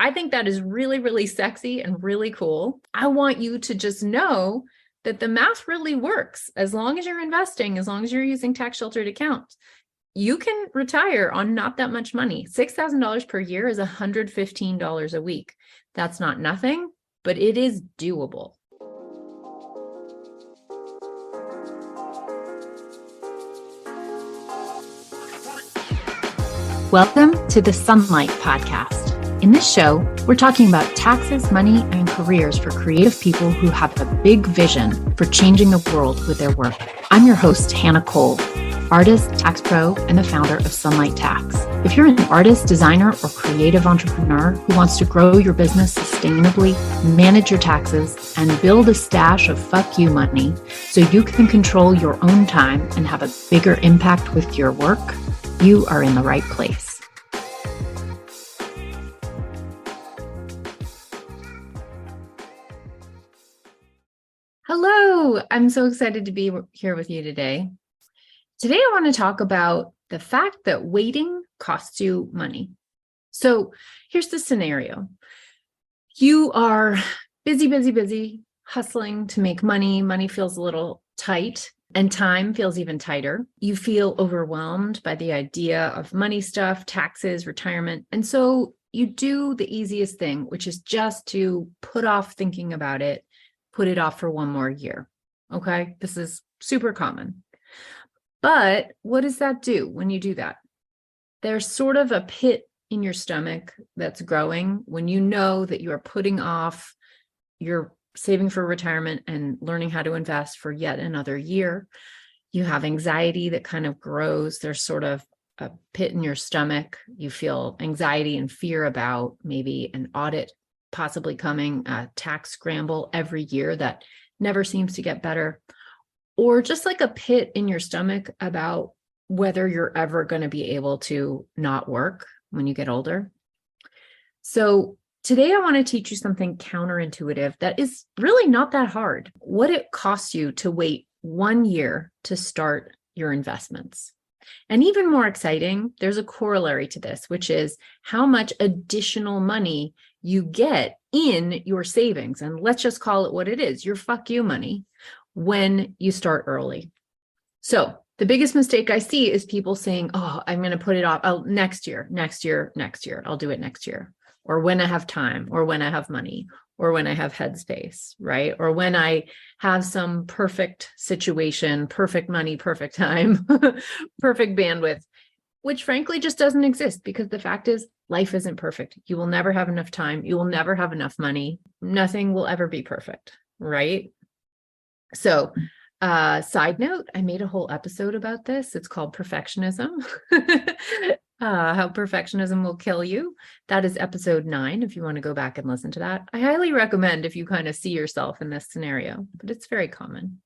I think that is really, really sexy and really cool. I want you to just know that the math really works. As long as you're investing, as long as you're using tax sheltered accounts, you can retire on not that much money. $6,000 per year is $115 a week. That's not nothing, but it is doable. Welcome to the Sunlight Podcast. In this show, we're talking about taxes, money, and careers for creative people who have a big vision for changing the world with their work. I'm your host, Hannah Cole, artist, tax pro, and the founder of Sunlight Tax. If you're an artist, designer, or creative entrepreneur who wants to grow your business sustainably, manage your taxes, and build a stash of fuck you money so you can control your own time and have a bigger impact with your work, you are in the right place. Hello, I'm so excited to be here with you today. Today, I want to talk about the fact that waiting costs you money. So here's the scenario. You are busy, hustling to make money. Money feels a little tight and time feels even tighter. You feel overwhelmed by the idea of money stuff, taxes, retirement. And so you do the easiest thing, which is just to put off thinking about it, put it off for one more year. Okay, this is super common. But what does that do when you do that? There's sort of a pit in your stomach that's growing when you know that you are putting off your saving for retirement and learning how to invest for yet another year. You have anxiety that kind of grows. There's sort of a pit in your stomach. You feel anxiety and fear about maybe an audit possibly coming, a tax scramble every year that never seems to get better, or just like a pit in your stomach about whether you're ever going to be able to not work when you get older. So today I want to teach you something counterintuitive that is really not that hard. What it costs you to wait 1 year to start your investments. And even more exciting, there's a corollary to this, which is how much additional money you get in your savings. And let's just call it what it is, your fuck you money, when you start early. So the biggest mistake I see is people saying, oh, I'm going to put it off next year. I'll do it next year. Or when I have time, or when I have money, or when I have headspace, right? Or when I have some perfect situation, perfect money, perfect time, perfect bandwidth, which frankly just doesn't exist, because the fact is life isn't perfect. You will never have enough time. You will never have enough money. Nothing will ever be perfect, right? So, side note, I made a whole episode about this. It's called Perfectionism. How perfectionism will kill you. That is episode 9. If you want to go back and listen to that, I highly recommend if you kind of see yourself in this scenario, but it's very common.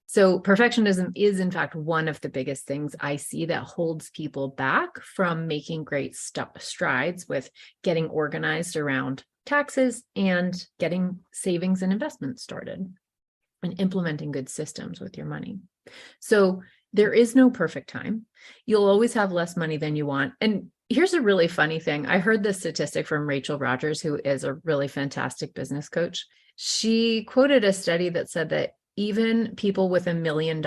So perfectionism is in fact one of the biggest things I see that holds people back from making great strides with getting organized around taxes and getting savings and investments started and implementing good systems with your money. So there is no perfect time. You'll always have less money than you want. And here's a really funny thing. I heard this statistic from Rachel Rogers, who is a really fantastic business coach. She quoted a study that said that even people with $1 million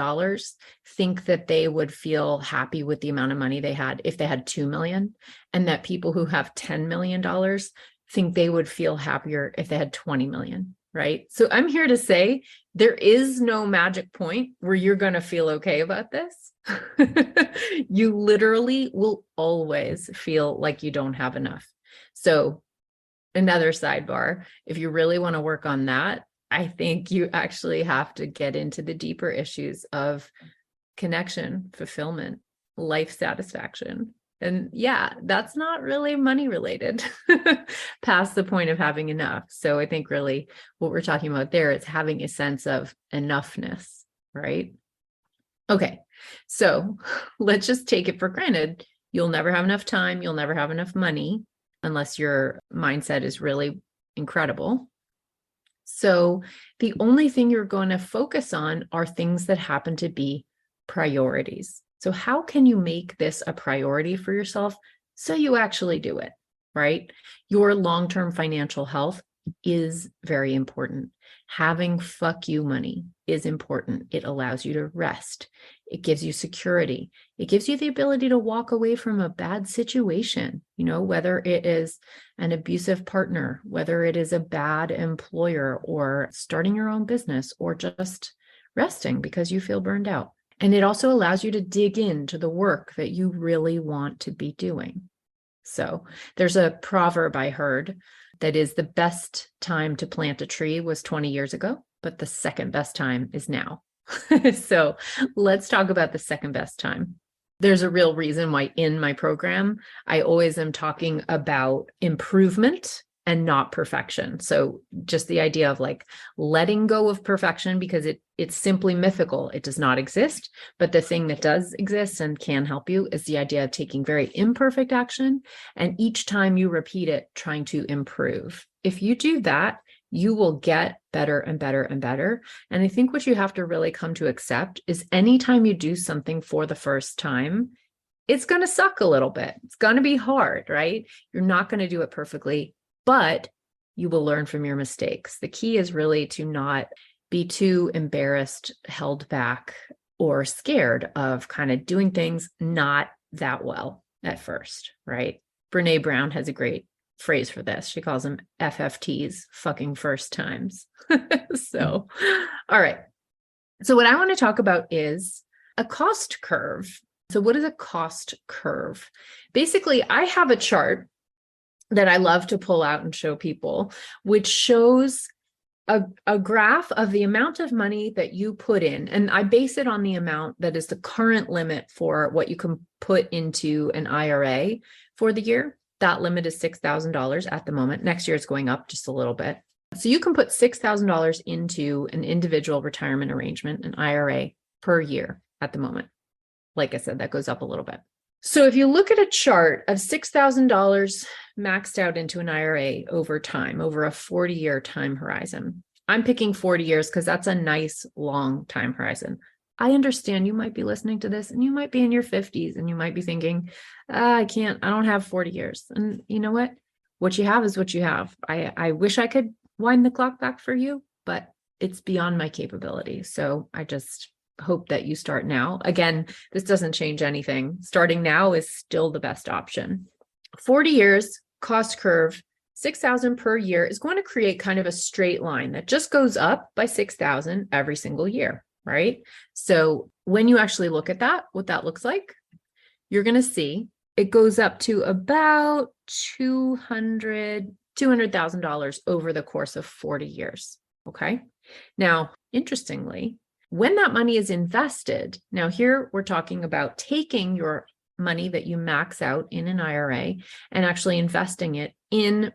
think that they would feel happy with the amount of money they had if they had 2 million, and that people who have $10 million think they would feel happier if they had 20 million. Right? So I'm here to say there is no magic point where you're going to feel okay about this. You literally will always feel like you don't have enough. So another sidebar, if you really want to work on that, I think you actually have to get into the deeper issues of connection, fulfillment, life satisfaction. And yeah, that's not really money related past the point of having enough. So I think really what we're talking about there is having a sense of enoughness, right? Okay, so let's just take it for granted. You'll never have enough time. You'll never have enough money unless your mindset is really incredible. So the only thing you're going to focus on are things that happen to be priorities. So how can you make this a priority for yourself so you actually do it? right? Your long-term financial health is very important. Having fuck you money is important. It allows you to rest. It gives you security. It gives you the ability to walk away from a bad situation, whether it is an abusive partner, whether it is a bad employer, or starting your own business, or just resting because you feel burned out. And it also allows you to dig into the work that you really want to be doing. So there's a proverb I heard that is, the best time to plant a tree was 20 years ago, but the second best time is now. So let's talk about the second best time. There's a real reason why in my program, I always am talking about improvement and not perfection. So just the idea of like letting go of perfection, because it's simply mythical. It does not exist. But the thing that does exist and can help you is the idea of taking very imperfect action, and each time you repeat it, trying to improve. If you do that, you will get better and better and better. And I think what you have to really come to accept is anytime you do something for the first time, it's going to suck a little bit. It's going to be hard, right? You're not going to do it perfectly, but you will learn from your mistakes. The key is really to not be too embarrassed, held back, or scared of kind of doing things not that well at first, right? Brene Brown has a great phrase for this. She calls them FFTs, fucking first times. So, all right. So what I want to talk about is a cost curve. So what is a cost curve? Basically, I have a chart that I love to pull out and show people, which shows a graph of the amount of money that you put in. And I base it on the amount that is the current limit for what you can put into an IRA for the year. That limit is $6,000 at the moment. Next year, it's going up just a little bit. So you can put $6,000 into an individual retirement arrangement, an IRA, per year at the moment. Like I said, that goes up a little bit. So if you look at a chart of $6,000 maxed out into an IRA over time, over a 40-year time horizon, I'm picking 40 years because that's a nice long time horizon. I understand you might be listening to this and you might be in your 50s and you might be thinking, I don't have 40 years. And you know what? What you have is what you have. I wish I could wind the clock back for you, but it's beyond my capability. So I just hope that you start now. Again, this doesn't change anything. Starting now is still the best option. 40 years, cost curve, 6,000 per year is going to create kind of a straight line that just goes up by 6,000 every single year, right? So when you actually look at that, what that looks like, you're going to see it goes up to about $200,000 over the course of 40 years. Okay. Now, interestingly, when that money is invested, now here we're talking about taking your money that you max out in an IRA and actually investing it in,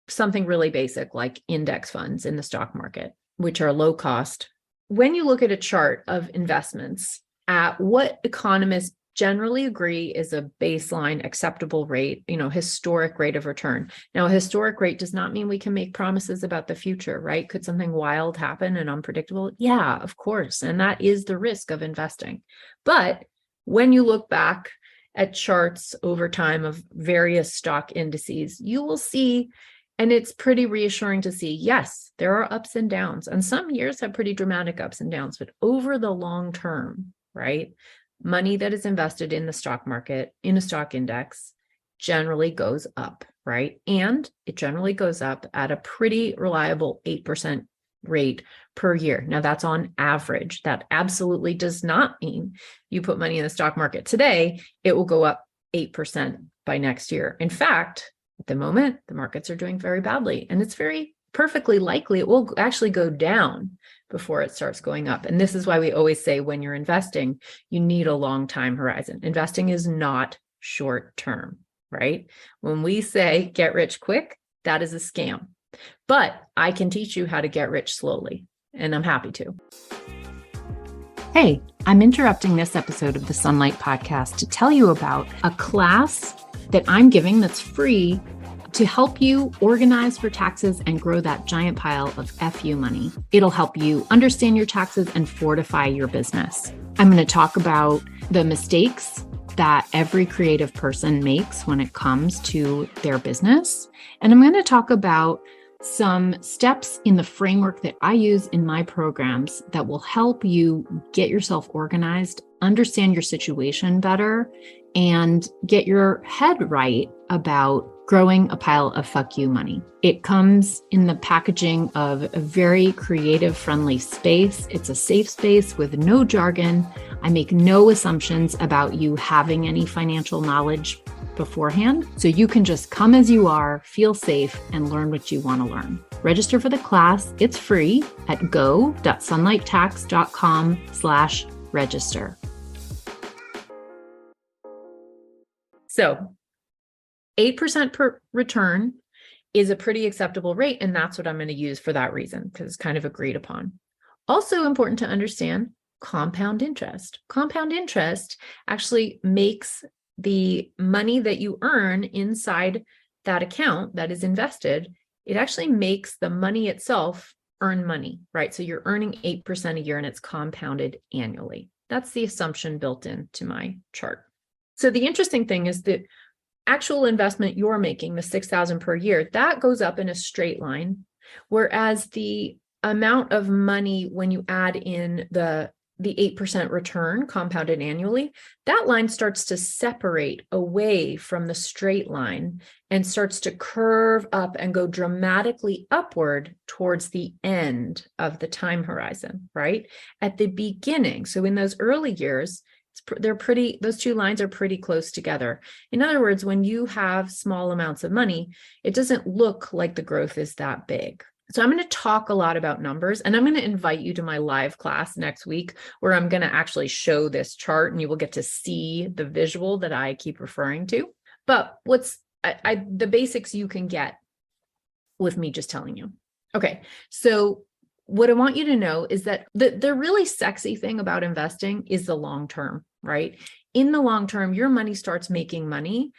something really basic like index funds in the stock market, which are low cost. When you look at a chart of investments at what economists generally agree is a baseline acceptable rate, historic rate of return. Now, a historic rate does not mean we can make promises about the future, right? Could something wild happen and unpredictable? Yeah, of course. And that is the risk of investing. But when you look back at charts over time of various stock indices, you will see, and it's pretty reassuring to see, yes, there are ups and downs. And some years have pretty dramatic ups and downs, but over the long term, right? Money that is invested in the stock market, in a stock index, generally goes up, right? And it generally goes up at a pretty reliable 8% rate per year. Now, that's on average. That absolutely does not mean you put money in the stock market today, it will go up 8% by next year. In fact, at the moment, the markets are doing very badly, and it's very perfectly likely it will actually go down before it starts going up. And this is why we always say when you're investing, you need a long time horizon. Investing is not short term, right? When we say get rich quick, that is a scam. But I can teach you how to get rich slowly, and I'm happy to. Hey, I'm interrupting this episode of the Sunlight Podcast to tell you about a class that I'm giving that's free to help you organize for taxes and grow that giant pile of FU money. It'll help you understand your taxes and fortify your business. I'm going to talk about the mistakes that every creative person makes when it comes to their business. And I'm going to talk about some steps in the framework that I use in my programs that will help you get yourself organized, understand your situation better, and get your head right about growing a pile of fuck you money. It comes in the packaging of a very creative, friendly space. It's a safe space with no jargon. I make no assumptions about you having any financial knowledge beforehand. So you can just come as you are, feel safe, and learn what you want to learn. Register for the class. It's free at go.sunlighttax.com/register. So 8% per return is a pretty acceptable rate. And that's what I'm going to use for that reason, because it's kind of agreed upon. Also important to understand compound interest. Compound interest actually makes the money that you earn inside that account that is invested, it actually makes the money itself earn money, right? So you're earning 8% a year and it's compounded annually. That's the assumption built into my chart. So the interesting thing is that actual investment you're making, the $6,000 per year, that goes up in a straight line, whereas the amount of money when you add in the 8% return compounded annually, that line starts to separate away from the straight line and starts to curve up and go dramatically upward towards the end of the time horizon, right? At the beginning, so in those early years, those two lines are pretty close together. In other words, when you have small amounts of money, it doesn't look like the growth is that big. So I'm going to talk a lot about numbers, and I'm going to invite you to my live class next week where I'm going to actually show this chart and you will get to see the visual that I keep referring to. But the basics you can get with me just telling you. Okay, so what I want you to know is that the really sexy thing about investing is the long term, right? In the long term, your money starts making money.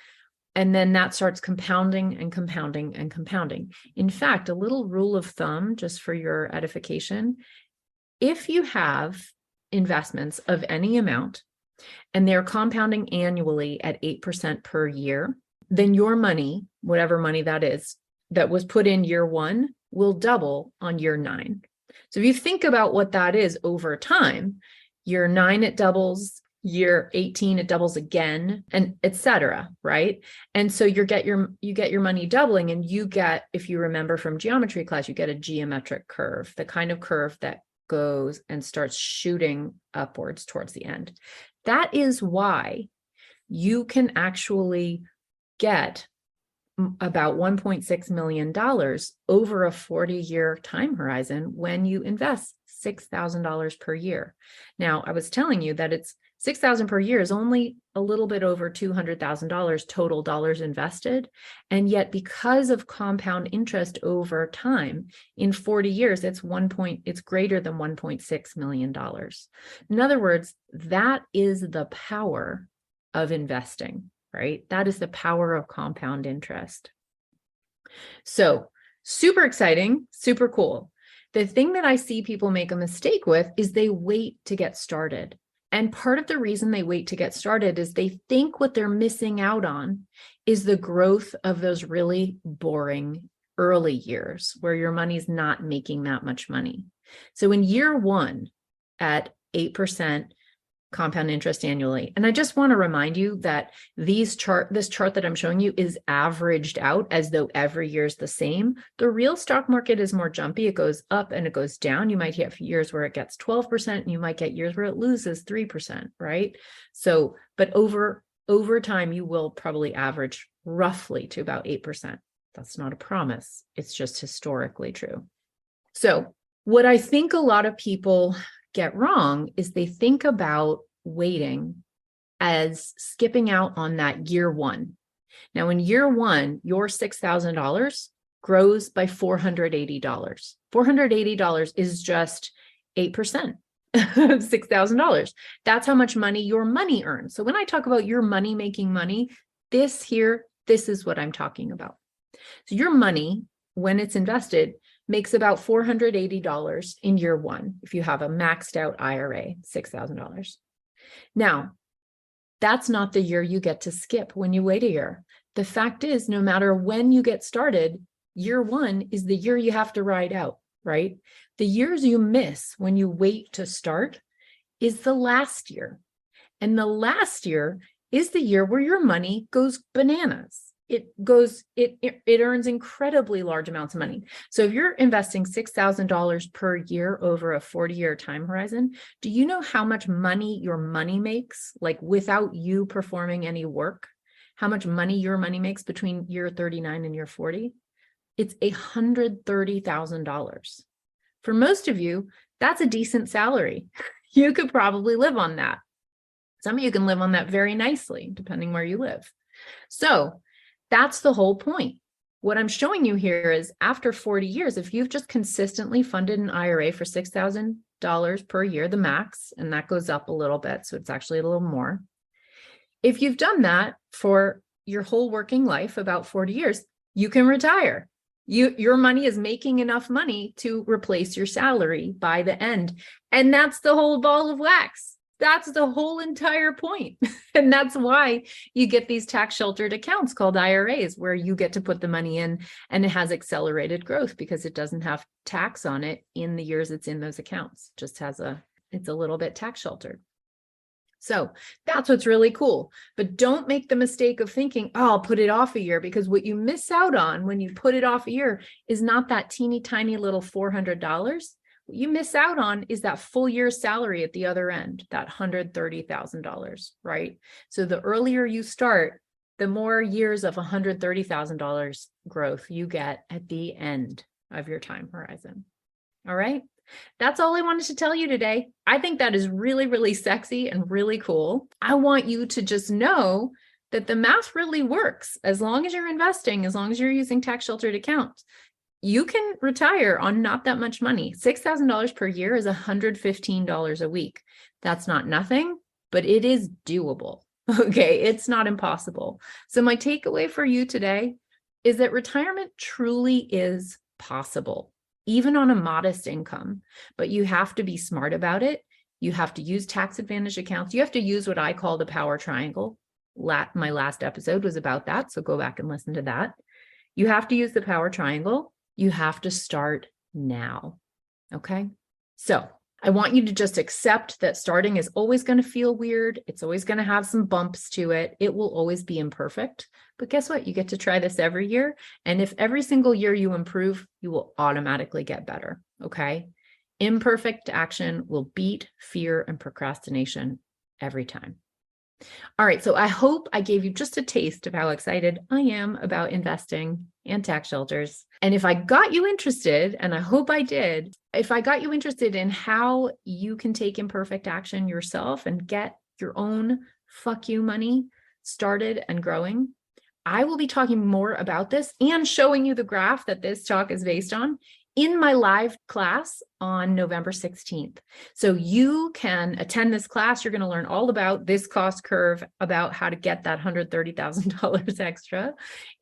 And then that starts compounding and compounding and compounding. In fact, a little rule of thumb, just for your edification, if you have investments of any amount and they're compounding annually at 8% per year, then your money, whatever money that is, that was put in year one will double on year 9. So if you think about what that is over time, year 9, it doubles. Year 18, it doubles again, and etc. Right? And so you get your money doubling, and you get, if you remember from geometry class, you get a geometric curve, the kind of curve that goes and starts shooting upwards towards the end. That is why you can actually get about $1.6 million over a 40-year time horizon when you invest $6,000 per year. Now, I was telling you that it's $6,000 per year is only a little bit over $200,000 total dollars invested. And yet, because of compound interest over time, in 40 years, it's greater than $1.6 million. In other words, that is the power of investing, right? That is the power of compound interest. So super exciting, super cool. The thing that I see people make a mistake with is they wait to get started. And part of the reason they wait to get started is they think what they're missing out on is the growth of those really boring early years where your money's not making that much money. So in year 1 at 8% compound interest annually, and I just want to remind you that this chart that I'm showing you is averaged out as though every year is the same. The real stock market is more jumpy. It goes up and it goes down. You might have years where it gets 12%, and you might get years where it loses 3%, right? So, but over time, you will probably average roughly to about 8%. That's not a promise. It's just historically true. So what I think a lot of people get wrong is they think about waiting as skipping out on that year 1. Now, in year 1, your $6,000 grows by $480. $480 is just 8% of $6,000. That's how much money your money earns. So when I talk about your money making money, this is what I'm talking about. So your money, when it's invested, makes about $480 in year 1 if you have a maxed out IRA, $6,000. Now, That's not the year you get to skip when you wait a year. The fact is, no matter when you get started, year one is the year you have to ride out, right? The years you miss when you wait to start is the last year. And the last year is the year where your money goes bananas. It earns incredibly large amounts of money. So if you're investing $6,000 per year over a 40-year time horizon, do you know how much money your money makes, like without you performing any work? How much money your money makes between year 39 and year 40? It's $130,000. For most of you, that's a decent salary. You could probably live on that. Some of you can live on that very nicely, depending where you live. So that's the whole point. What I'm showing you here is after 40 years, if you've just consistently funded an IRA for $6,000 per year, the max, and that goes up a little bit, so it's actually a little more. If you've done that for your whole working life, about 40 years, you can retire. Your money is making enough money to replace your salary by the end. And that's the whole ball of wax. That's the whole entire point. And that's why you get these tax sheltered accounts called IRAs, where you get to put the money in and it has accelerated growth because it doesn't have tax on it in the years it's in those accounts. It just it's a little bit tax sheltered. So that's what's really cool. But don't make the mistake of thinking, oh, I'll put it off a year, because what you miss out on when you put it off a year is not that teeny tiny little $400. What you miss out on is that full year's salary at the other end, that $130,000, right? So the earlier you start, the more years of $130,000 growth you get at the end of your time horizon. All right. That's all I wanted to tell you today. I think that is really, really sexy and really cool. I want you to just know that the math really works. As long as you're investing, as long as you're using tax sheltered accounts, you can retire on not that much money. $6,000 per year is $115 a week. That's not nothing, but it is doable. Okay, it's not impossible. So my takeaway for you today is that retirement truly is possible, even on a modest income, but you have to be smart about it. You have to use tax advantage accounts. You have to use what I call the power triangle. My last episode was about that, so go back and listen to that. You have to use the power triangle. You have to start now. Okay. So I want you to just accept that starting is always going to feel weird. It's always going to have some bumps to it. It will always be imperfect. But guess what? You get to try this every year. And if every single year you improve, you will automatically get better. Okay. Imperfect action will beat fear and procrastination every time. All right. So I hope I gave you just a taste of how excited I am about investing and tax shelters. And if I got you interested, and I hope I did, if I got you interested in how you can take imperfect action yourself and get your own fuck you money started and growing, I will be talking more about this and showing you the graph that this talk is based on in my live class on November 16th. So you can attend this class. You're going to learn all about this cost curve, about how to get that $130,000 extra.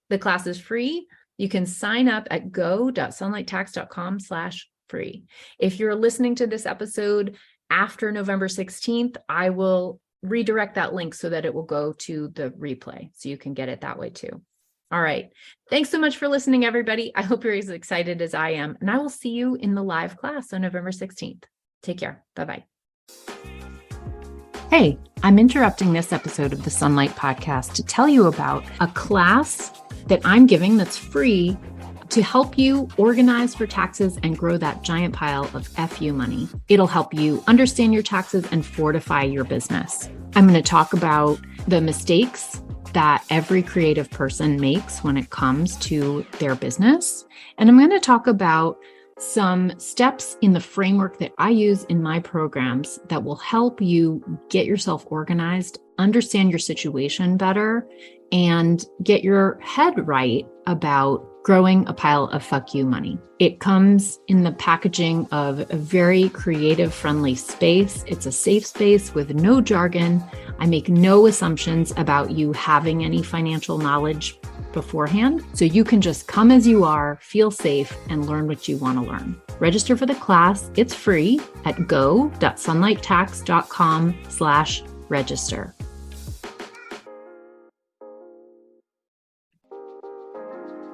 The class is free. You can sign up at go.sunlighttax.com/free. If you're listening to this episode after November 16th, I will redirect that link so that it will go to the replay, so you can get it that way too. All right. Thanks so much for listening, everybody. I hope you're as excited as I am, and I will see you in the live class on November 16th. Take care. Bye-bye. Hey, I'm interrupting this episode of the Sunlight Podcast to tell you about a class that I'm giving that's free to help you organize for taxes and grow that giant pile of FU money. It'll help you understand your taxes and fortify your business. I'm going to talk about the mistakes that every creative person makes when it comes to their business. And I'm going to talk about some steps in the framework that I use in my programs that will help you get yourself organized, understand your situation better, and get your head right about growing a pile of fuck you money. It comes in the packaging of a very creative, friendly space. It's a safe space with no jargon. I make no assumptions about you having any financial knowledge beforehand. So you can just come as you are, feel safe, and learn what you want to learn. Register for the class. It's free at go.sunlighttax.com/register.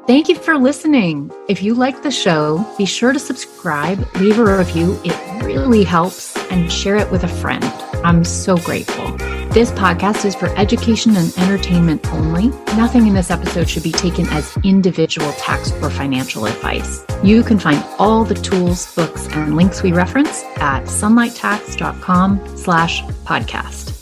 Thank you for listening. If you like the show, be sure to subscribe, leave a review. It really helps, and share it with a friend. I'm so grateful. This podcast is for education and entertainment only. Nothing in this episode should be taken as individual tax or financial advice. You can find all the tools, books, and links we reference at sunlighttax.com/podcast.